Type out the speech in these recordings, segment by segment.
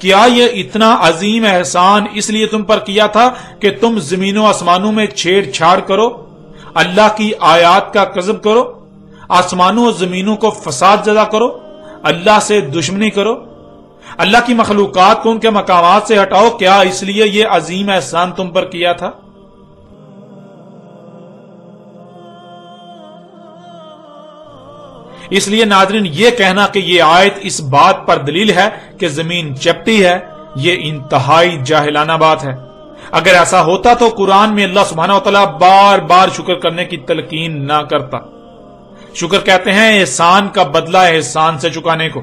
کیا یہ اتنا عظیم احسان اس لیے تم پر کیا تھا کہ تم زمین و آسمانوں میں چھیڑ چھاڑ کرو، اللہ کی آیات کا کذب کرو، آسمانوں و زمینوں کو فساد زدہ کرو، اللہ سے دشمنی کرو، اللہ کی مخلوقات کو ان کے مقامات سے ہٹاؤ؟ کیا اس لیے یہ عظیم احسان تم پر کیا تھا؟ اس لیے ناظرین، یہ کہنا کہ یہ آیت اس بات پر دلیل ہے کہ زمین چپٹی ہے، یہ انتہائی جاہلانہ بات ہے۔ اگر ایسا ہوتا تو قرآن میں اللہ سبحانہ و تعالیٰ بار بار شکر کرنے کی تلقین نہ کرتا۔ شکر کہتے ہیں احسان کا بدلہ احسان سے چکانے کو۔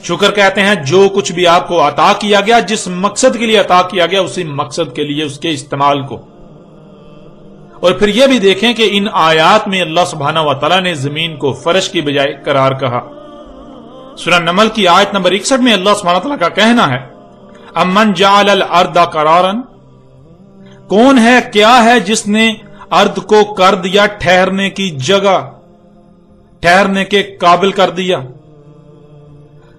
شکر کہتے ہیں جو کچھ بھی آپ کو عطا کیا گیا، جس مقصد کے لیے عطا کیا گیا، اسی مقصد کے لیے اس کے استعمال کو۔ اور پھر یہ بھی دیکھیں کہ ان آیات میں اللہ سبحانہ و تعالیٰ نے زمین کو فرش کی بجائے قرار کہا۔ سورہ نمل کی آیت نمبر 61 میں اللہ سبحانہ و تعالیٰ کا کہنا ہے، امن جعل الارض قرارا، کون ہے، کیا ہے جس نے ارض کو کر دیا ٹھہرنے کی جگہ، ٹھہرنے کے قابل کر دیا۔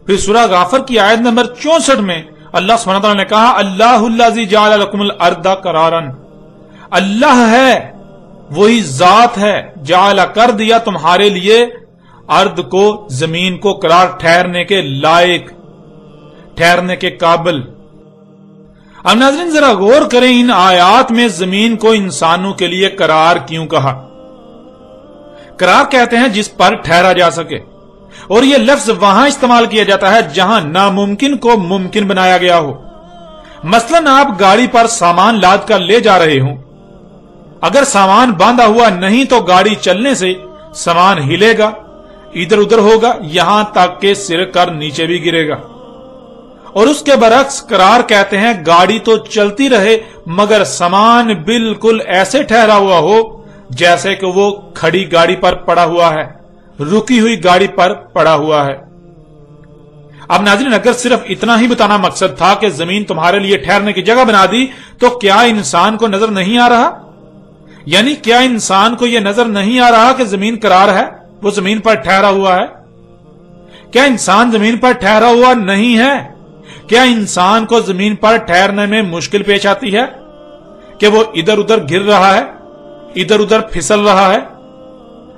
پھر سورہ غافر کی آیت نمبر 64 میں اللہ سبحانہ وتعالی نے کہا، اللہ الذی جعل لکم الارض قرارا، اللہ ہے، وہی ذات ہے، جعل کر دیا تمہارے لیے ارض کو، زمین کو قرار، ٹھہرنے کے لائق، ٹھہرنے کے قابل۔ اب ناظرین ذرا غور کریں، ان آیات میں زمین کو انسانوں کے لیے قرار کیوں کہا؟ قرار کہتے ہیں جس پر ٹھہرا جا سکے، اور یہ لفظ وہاں استعمال کیا جاتا ہے جہاں ناممکن کو ممکن بنایا گیا ہو۔ مثلاً آپ گاڑی پر سامان لاد کر لے جا رہے ہوں، اگر سامان باندھا ہوا نہیں تو گاڑی چلنے سے سامان ہلے گا، ادھر ادھر ہوگا، یہاں تک کہ سر کر نیچے بھی گرے گا۔ اور اس کے برعکس قرار کہتے ہیں گاڑی تو چلتی رہے مگر سامان بالکل ایسے ٹھہرا ہوا ہو جیسے کہ وہ کھڑی گاڑی پر پڑا ہوا ہے، رکی ہوئی گاڑی پر پڑا ہوا ہے۔ اب ناظرین اگر صرف اتنا ہی بتانا مقصد تھا کہ زمین تمہارے لیے ٹھہرنے کی جگہ بنا دی، تو کیا انسان کو نظر نہیں آ رہا؟ یعنی کیا انسان کو یہ نظر نہیں آ رہا کہ زمین قرار ہے، وہ زمین پر ٹھہرا ہوا ہے؟ کیا انسان زمین پر ٹھہرا ہوا نہیں ہے؟ کیا انسان کو زمین پر ٹھہرنے میں مشکل پیش آتی ہے کہ وہ ادھر ادھر گر رہا ہے، ادھر ادھر پھسل رہا ہے؟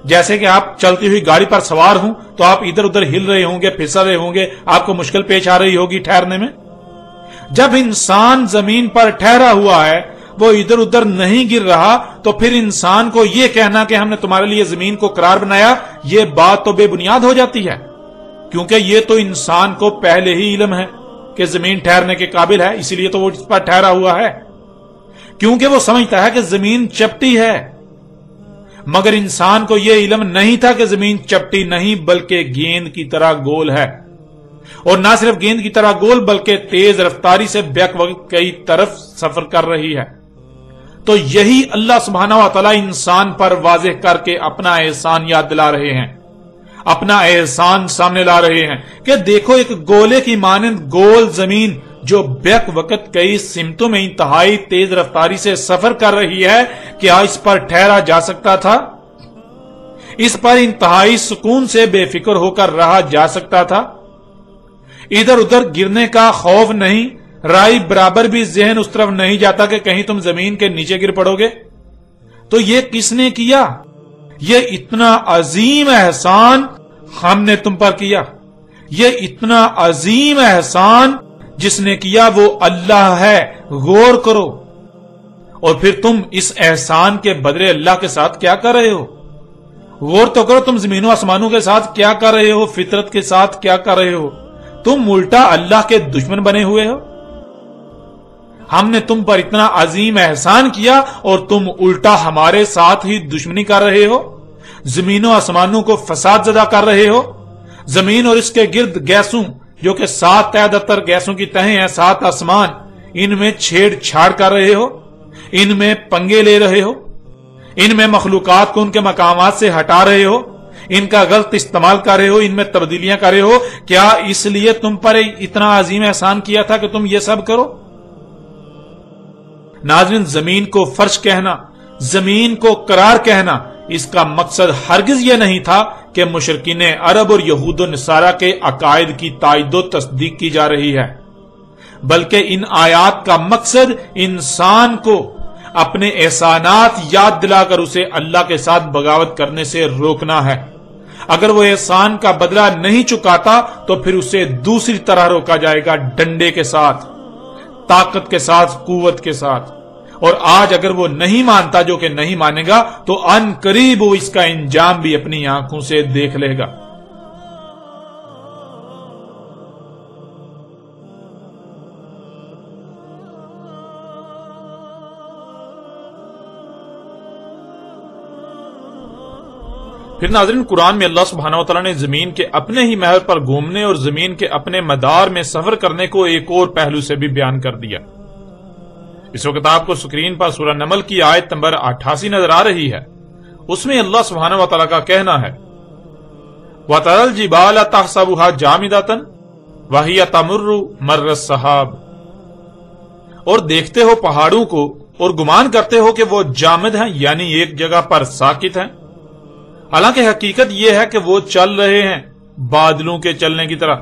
جیسے کہ آپ چلتی ہوئی گاڑی پر سوار ہوں تو آپ ادھر ادھر ہل رہے ہوں گے، پھسل رہے ہوں گے، آپ کو مشکل پیش آ رہی ہوگی ٹھہرنے میں۔ جب انسان زمین پر ٹھہرا ہوا ہے، وہ ادھر ادھر نہیں گر رہا، تو پھر انسان کو یہ کہنا کہ ہم نے تمہارے لیے زمین کو قرار بنایا، یہ بات تو بے بنیاد ہو جاتی ہے، کیونکہ یہ تو انسان کو پہلے ہی علم ہے کہ زمین ٹھہرنے کے قابل ہے، اسی لیے تو وہ اس پر ٹھہرا ہوا ہے، کیونکہ وہ سمجھتا ہے کہ زمین چپٹی ہے۔ مگر انسان کو یہ علم نہیں تھا کہ زمین چپٹی نہیں بلکہ گیند کی طرح گول ہے، اور نہ صرف گیند کی طرح گول بلکہ تیز رفتاری سے بیک وقت کئی طرف سفر کر رہی ہے۔ تو یہی اللہ سبحانہ و تعالی انسان پر واضح کر کے اپنا احسان یاد دلا رہے ہیں، اپنا احسان سامنے لا رہے ہیں کہ دیکھو ایک گولے کی مانند گول زمین جو بیک وقت کئی سمتوں میں انتہائی تیز رفتاری سے سفر کر رہی ہے، کیا اس پر ٹھہرا جا سکتا تھا؟ اس پر انتہائی سکون سے بے فکر ہو کر رہا جا سکتا تھا؟ ادھر ادھر گرنے کا خوف نہیں، رائی برابر بھی ذہن اس طرف نہیں جاتا کہ کہیں تم زمین کے نیچے گر پڑو گے؟ تو یہ کس نے کیا؟ یہ اتنا عظیم احسان ہم نے تم پر کیا، یہ اتنا عظیم احسان جس نے کیا وہ اللہ ہے، غور کرو۔ اور پھر تم اس احسان کے بدلے اللہ کے ساتھ کیا کر رہے ہو؟ غور تو کرو، تم زمین و آسمانوں کے ساتھ کیا کر رہے ہو، فطرت کے ساتھ کیا کر رہے ہو؟ تم الٹا اللہ کے دشمن بنے ہوئے ہو۔ ہم نے تم پر اتنا عظیم احسان کیا اور تم الٹا ہمارے ساتھ ہی دشمنی کر رہے ہو، زمین و آسمانوں کو فساد زدہ کر رہے ہو، زمین اور اس کے گرد گیسوں جو کہ 7 تہہ گیسوں کی تہیں ہیں، 7 آسمان، ان میں چھیڑ چھاڑ کر رہے ہو، ان میں پنگے لے رہے ہو، ان میں مخلوقات کو ان کے مقامات سے ہٹا رہے ہو، ان کا غلط استعمال کر رہے ہو، ان میں تبدیلیاں کر رہے ہو۔ کیا اس لیے تم پر اتنا عظیم احسان کیا تھا کہ تم یہ سب کرو؟ ناظرین زمین کو فرش کہنا، زمین کو قرار کہنا، اس کا مقصد ہرگز یہ نہیں تھا کہ مشرکین عرب اور یہود و نصارہ کے عقائد کی تائید و تصدیق کی جا رہی ہے۔ بلکہ ان آیات کا مقصد انسان کو اپنے احسانات یاد دلا کر اسے اللہ کے ساتھ بغاوت کرنے سے روکنا ہے۔ اگر وہ احسان کا بدلہ نہیں چکاتا تو پھر اسے دوسری طرح روکا جائے گا، ڈنڈے کے ساتھ، طاقت کے ساتھ، قوت کے ساتھ۔ اور آج اگر وہ نہیں مانتا، جو کہ نہیں مانے گا، تو ان قریب وہ اس کا انجام بھی اپنی آنکھوں سے دیکھ لے گا۔ پھر ناظرین، قرآن میں اللہ سبحانہ وتعالیٰ نے زمین کے اپنے ہی محور پر گھومنے اور زمین کے اپنے مدار میں سفر کرنے کو ایک اور پہلو سے بھی بیان کر دیا۔ اس وقت آپ کو سکرین پر سورہ نمل کی آیت نمبر 88 نظر آ رہی ہے۔ اس میں اللہ سبحانہ وتعالیٰ کا کہنا ہے، وَتَرَى الْجِبَالَ تَحْسَبُهَا جَامِدَةً وَهِيَ تَمُرُّ مَرَّ السَّحَابِ، اور دیکھتے ہو پہاڑوں کو اور گمان کرتے ہو کہ وہ جامد ہیں، یعنی ایک جگہ پر ساکت ہیں، حالانکہ حقیقت یہ ہے کہ وہ چل رہے ہیں بادلوں کے چلنے کی طرح۔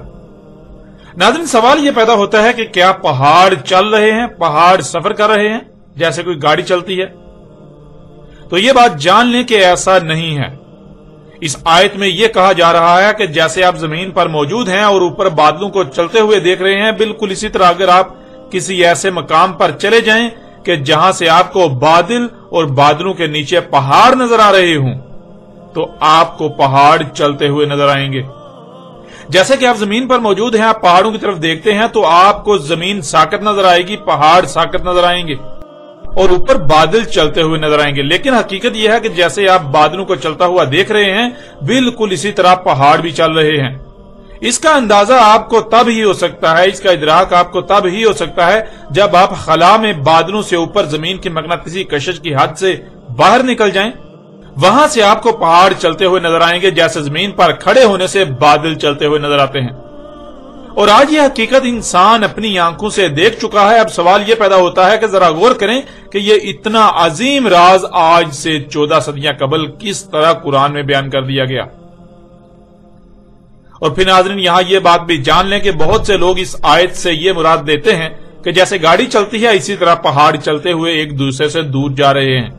ناظرین، سوال یہ پیدا ہوتا ہے کہ کیا پہاڑ چل رہے ہیں، پہاڑ سفر کر رہے ہیں جیسے کوئی گاڑی چلتی ہے؟ تو یہ بات جان لیں کہ ایسا نہیں ہے۔ اس آیت میں یہ کہا جا رہا ہے کہ جیسے آپ زمین پر موجود ہیں اور اوپر بادلوں کو چلتے ہوئے دیکھ رہے ہیں، بالکل اسی طرح اگر آپ کسی ایسے مقام پر چلے جائیں کہ جہاں سے آپ کو بادل اور بادلوں کے نیچے پہاڑ نظر آ رہے ہوں، تو آپ کو پہاڑ چلتے ہوئے نظر آئیں گے۔ جیسے کہ آپ زمین پر موجود ہیں، آپ پہاڑوں کی طرف دیکھتے ہیں تو آپ کو زمین ساکت نظر آئے گی، پہاڑ ساکت نظر آئیں گے اور اوپر بادل چلتے ہوئے نظر آئیں گے۔ لیکن حقیقت یہ ہے کہ جیسے آپ بادلوں کو چلتا ہوا دیکھ رہے ہیں، بالکل اسی طرح پہاڑ بھی چل رہے ہیں۔ اس کا اندازہ آپ کو تب ہی ہو سکتا ہے، اس کا ادراک آپ کو تب ہی ہو سکتا ہے جب آپ خلا میں بادلوں سے اوپر زمین کی مغناطیسی کشش کی حد سے باہر نکل جائیں، وہاں سے آپ کو پہاڑ چلتے ہوئے نظر آئیں گے جیسے زمین پر کھڑے ہونے سے بادل چلتے ہوئے نظر آتے ہیں۔ اور آج یہ حقیقت انسان اپنی آنکھوں سے دیکھ چکا ہے۔ اب سوال یہ پیدا ہوتا ہے کہ ذرا غور کریں کہ یہ اتنا عظیم راز آج سے 14 صدیاں قبل کس طرح قرآن میں بیان کر دیا گیا۔ اور پھر ناظرین، یہاں یہ بات بھی جان لیں کہ بہت سے لوگ اس آیت سے یہ مراد دیتے ہیں کہ جیسے گاڑی چلتی ہے اسی طرح پہاڑ چلتے ہوئے ایک دوسرے سے دور جا رہے ہیں۔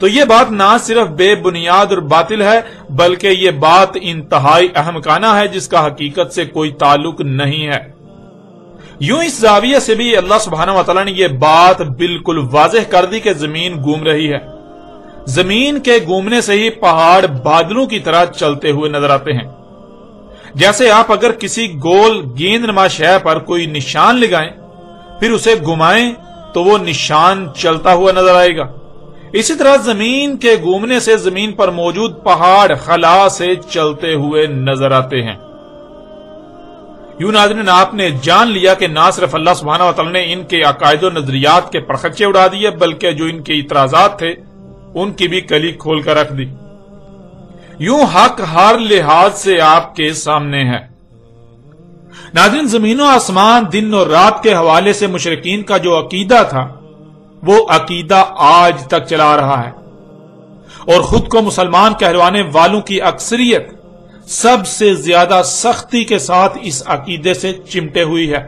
تو یہ بات نہ صرف بے بنیاد اور باطل ہے، بلکہ یہ بات انتہائی احمقانہ ہے جس کا حقیقت سے کوئی تعلق نہیں ہے۔ یوں اس زاویے سے بھی اللہ سبحانہ وتعالی نے یہ بات بالکل واضح کر دی کہ زمین گھوم رہی ہے۔ زمین کے گھومنے سے ہی پہاڑ بادلوں کی طرح چلتے ہوئے نظر آتے ہیں۔ جیسے آپ اگر کسی گول گیند نما شے پر کوئی نشان لگائیں، پھر اسے گھمائیں تو وہ نشان چلتا ہوا نظر آئے گا۔ اسی طرح زمین کے گھومنے سے زمین پر موجود پہاڑ خلا سے چلتے ہوئے نظر آتے ہیں۔ یوں ناظرین، آپ نے جان لیا کہ نہ صرف اللہ سبحانہ وتعالی نے ان کے عقائد و نظریات کے پرخچے اڑا دیے، بلکہ جو ان کے اعتراضات تھے ان کی بھی کلی کھول کر رکھ دی۔ یوں حق ہر لحاظ سے آپ کے سامنے ہے۔ ناظرین، زمین و آسمان، دن اور رات کے حوالے سے مشرکین کا جو عقیدہ تھا وہ عقیدہ آج تک چلا رہا ہے، اور خود کو مسلمان کہلوانے والوں کی اکثریت سب سے زیادہ سختی کے ساتھ اس عقیدے سے چمٹے ہوئی ہے۔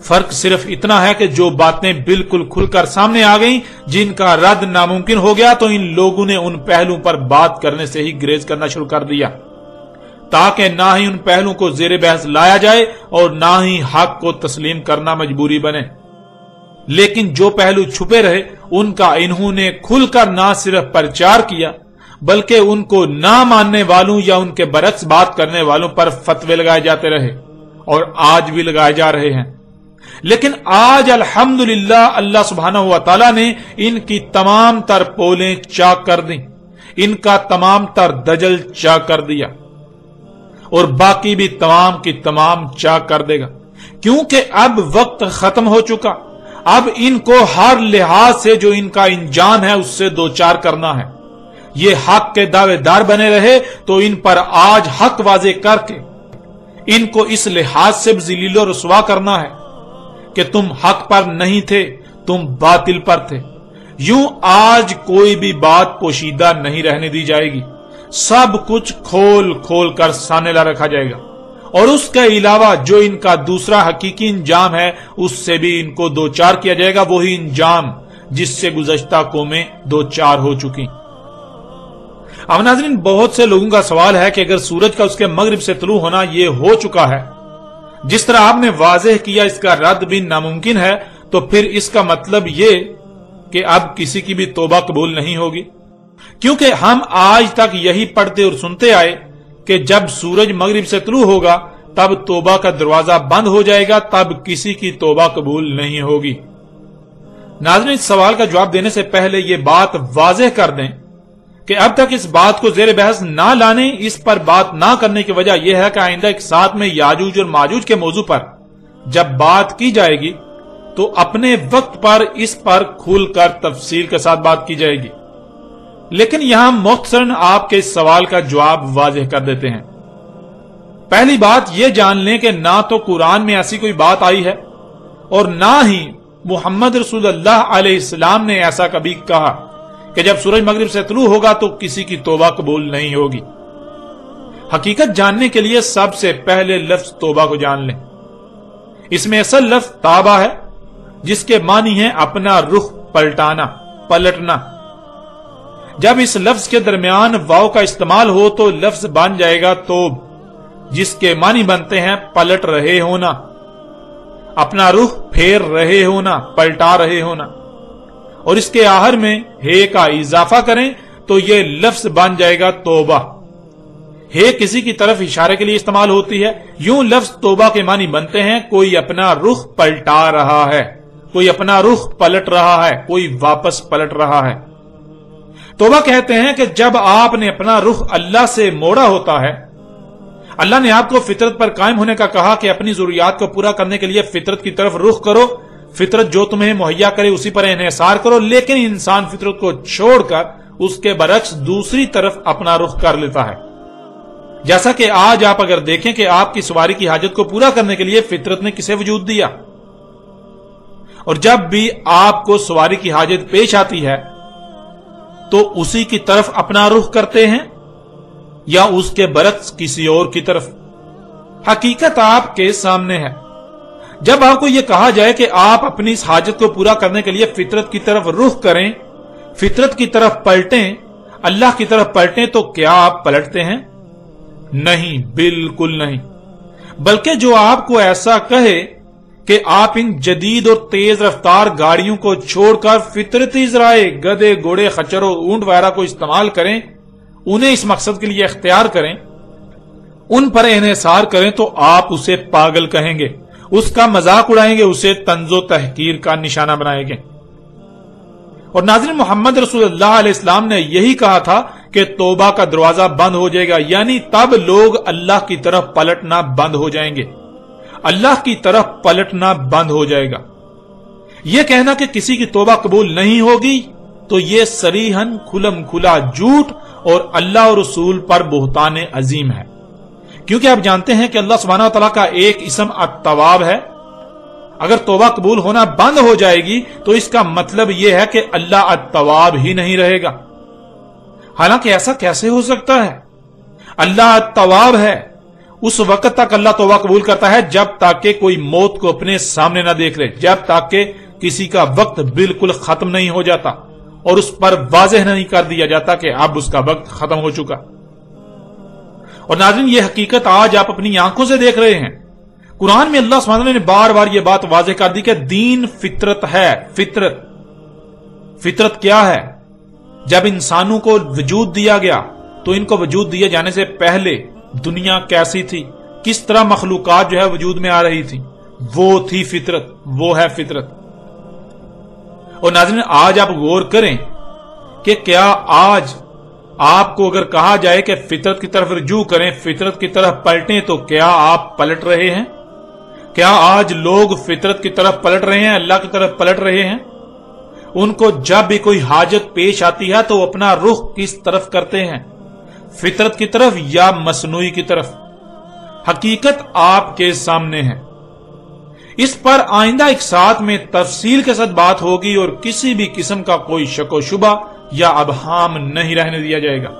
فرق صرف اتنا ہے کہ جو باتیں بالکل کھل کر سامنے آ گئیں، جن کا رد ناممکن ہو گیا، تو ان لوگوں نے ان پہلوؤں پر بات کرنے سے ہی گریز کرنا شروع کر دیا، تاکہ نہ ہی ان پہلوؤں کو زیر بحث لایا جائے اور نہ ہی حق کو تسلیم کرنا مجبوری بنے۔ لیکن جو پہلو چھپے رہے ان کا انہوں نے کھل کر نہ صرف پرچار کیا، بلکہ ان کو نہ ماننے والوں یا ان کے برعکس بات کرنے والوں پر فتوے لگائے جاتے رہے، اور آج بھی لگائے جا رہے ہیں۔ لیکن آج الحمدللہ اللہ سبحانہ و تعالی نے ان کی تمام تر پولیں چاک کر دیں، ان کا تمام تر دجل چاک کر دیا، اور باقی بھی تمام کی تمام چاک کر دے گا، کیونکہ اب وقت ختم ہو چکا۔ اب ان کو ہر لحاظ سے جو ان کا انجام ہے اس سے دوچار کرنا ہے۔ یہ حق کے دعوے دار بنے رہے تو ان پر آج حق واضح کر کے ان کو اس لحاظ سے ذلیل و رسوا کرنا ہے کہ تم حق پر نہیں تھے، تم باطل پر تھے۔ یوں آج کوئی بھی بات پوشیدہ نہیں رہنے دی جائے گی، سب کچھ کھول کھول کر سامنے لا رکھا جائے گا، اور اس کے علاوہ جو ان کا دوسرا حقیقی انجام ہے اس سے بھی ان کو دو چار کیا جائے گا، وہی انجام جس سے گزشتہ قومیں دو چار ہو چکی۔ اب ناظرین، بہت سے لوگوں کا سوال ہے کہ اگر سورج کا اس کے مغرب سے طلوع ہونا یہ ہو چکا ہے، جس طرح آپ نے واضح کیا اس کا رد بھی ناممکن ہے، تو پھر اس کا مطلب یہ کہ اب کسی کی بھی توبہ قبول نہیں ہوگی، کیونکہ ہم آج تک یہی پڑھتے اور سنتے آئے کہ جب سورج مغرب سے طلوع ہوگا تب توبہ کا دروازہ بند ہو جائے گا، تب کسی کی توبہ قبول نہیں ہوگی۔ ناظرین، اس سوال کا جواب دینے سے پہلے یہ بات واضح کر دیں کہ اب تک اس بات کو زیر بحث نہ لانے، اس پر بات نہ کرنے کی وجہ یہ ہے کہ آئندہ ایک ساتھ میں یاجوج اور ماجوج کے موضوع پر جب بات کی جائے گی تو اپنے وقت پر اس پر کھل کر تفصیل کے ساتھ بات کی جائے گی، لیکن یہاں مختصراً آپ کے اس سوال کا جواب واضح کر دیتے ہیں۔ پہلی بات یہ جان لیں کہ نہ تو قرآن میں ایسی کوئی بات آئی ہے اور نہ ہی محمد رسول اللہ علیہ السلام نے ایسا کبھی کہا کہ جب سورج مغرب سے طلوع ہوگا تو کسی کی توبہ قبول نہیں ہوگی۔ حقیقت جاننے کے لیے سب سے پہلے لفظ توبہ کو جان لیں۔ اس میں اصل لفظ تابہ ہے، جس کے معنی ہے اپنا رخ پلٹانا، پلٹنا۔ جب اس لفظ کے درمیان واو کا استعمال ہو تو لفظ بن جائے گا توب، جس کے معنی بنتے ہیں پلٹ رہے ہونا، اپنا رخ پھیر رہے ہونا، پلٹا رہے ہونا، اور اس کے آخر میں ہے کا اضافہ کریں تو یہ لفظ بن جائے گا توبہ۔ ہے کسی کی طرف اشارے کے لیے استعمال ہوتی ہے، یوں لفظ توبہ کے معنی بنتے ہیں کوئی اپنا رخ پلٹا رہا ہے، کوئی اپنا رخ پلٹ رہا ہے، کوئی واپس پلٹ رہا ہے۔ توبہ کہتے ہیں کہ جب آپ نے اپنا رخ اللہ سے موڑا ہوتا ہے، اللہ نے آپ کو فطرت پر قائم ہونے کا کہا کہ اپنی ضروریات کو پورا کرنے کے لیے فطرت کی طرف رخ کرو، فطرت جو تمہیں مہیا کرے اسی پر انحصار کرو، لیکن انسان فطرت کو چھوڑ کر اس کے برعکس دوسری طرف اپنا رخ کر لیتا ہے۔ جیسا کہ آج آپ اگر دیکھیں کہ آپ کی سواری کی حاجت کو پورا کرنے کے لیے فطرت نے کسے وجود دیا، اور جب بھی آپ کو سواری کی حاجت پیش آتی ہے تو اسی کی طرف اپنا رخ کرتے ہیں یا اس کے برعکس کسی اور کی طرف؟ حقیقت آپ کے سامنے ہے۔ جب آپ کو یہ کہا جائے کہ آپ اپنی اس حاجت کو پورا کرنے کے لیے فطرت کی طرف رخ کریں، فطرت کی طرف پلٹیں، اللہ کی طرف پلٹیں، تو کیا آپ پلٹتے ہیں؟ نہیں، بالکل نہیں۔ بلکہ جو آپ کو ایسا کہے کہ آپ ان جدید اور تیز رفتار گاڑیوں کو چھوڑ کر فطرتی ذرائع گدے، گھوڑے، خچر اور اونٹ وغیرہ کو استعمال کریں، انہیں اس مقصد کے لیے اختیار کریں، ان پر انحصار کریں، تو آپ اسے پاگل کہیں گے، اس کا مذاق اڑائیں گے، اسے طنز و تحقیر کا نشانہ بنائیں گے۔ اور ناظرین، محمد رسول اللہ علیہ السلام نے یہی کہا تھا کہ توبہ کا دروازہ بند ہو جائے گا، یعنی تب لوگ اللہ کی طرف پلٹنا بند ہو جائیں گے، اللہ کی طرف پلٹنا بند ہو جائے گا۔ یہ کہنا کہ کسی کی توبہ قبول نہیں ہوگی تو یہ صریحاً کھلم کھلا جھوٹ اور اللہ اور رسول پر بہتان عظیم ہے، کیونکہ آپ جانتے ہیں کہ اللہ سبحانہ وتعالی کا ایک اسم التواب ہے۔ اگر توبہ قبول ہونا بند ہو جائے گی تو اس کا مطلب یہ ہے کہ اللہ التواب ہی نہیں رہے گا، حالانکہ ایسا کیسے ہو سکتا ہے؟ اللہ التواب ہے، اس وقت تک اللہ توبہ قبول کرتا ہے جب تک کہ کوئی موت کو اپنے سامنے نہ دیکھ لے، جب تک کہ کسی کا وقت بالکل ختم نہیں ہو جاتا اور اس پر واضح نہیں کر دیا جاتا کہ اب اس کا وقت ختم ہو چکا۔ اور ناظرین، یہ حقیقت آج آپ اپنی آنکھوں سے دیکھ رہے ہیں۔ قرآن میں اللہ سبحانہ نے بار بار یہ بات واضح کر دی کہ دین فطرت ہے۔ فطرت کیا ہے؟ جب انسانوں کو وجود دیا گیا تو ان کو وجود دیے جانے سے پہلے دنیا کیسی تھی، کس طرح مخلوقات جو ہے وجود میں آ رہی تھی، وہ تھی فطرت، وہ ہے فطرت۔ اور ناظرین، آج آپ غور کریں کہ کیا آج آپ کو اگر کہا جائے کہ فطرت کی طرف رجوع کریں، فطرت کی طرف پلٹیں، تو کیا آپ پلٹ رہے ہیں؟ کیا آج لوگ فطرت کی طرف پلٹ رہے ہیں، اللہ کی طرف پلٹ رہے ہیں؟ ان کو جب بھی کوئی حاجت پیش آتی ہے تو اپنا رخ کس طرف کرتے ہیں، فطرت کی طرف یا مصنوعی کی طرف؟ حقیقت آپ کے سامنے ہے۔ اس پر آئندہ ایک ساتھ میں تفصیل کے ساتھ بات ہوگی اور کسی بھی قسم کا کوئی شک و شبہ یا ابہام نہیں رہنے دیا جائے گا۔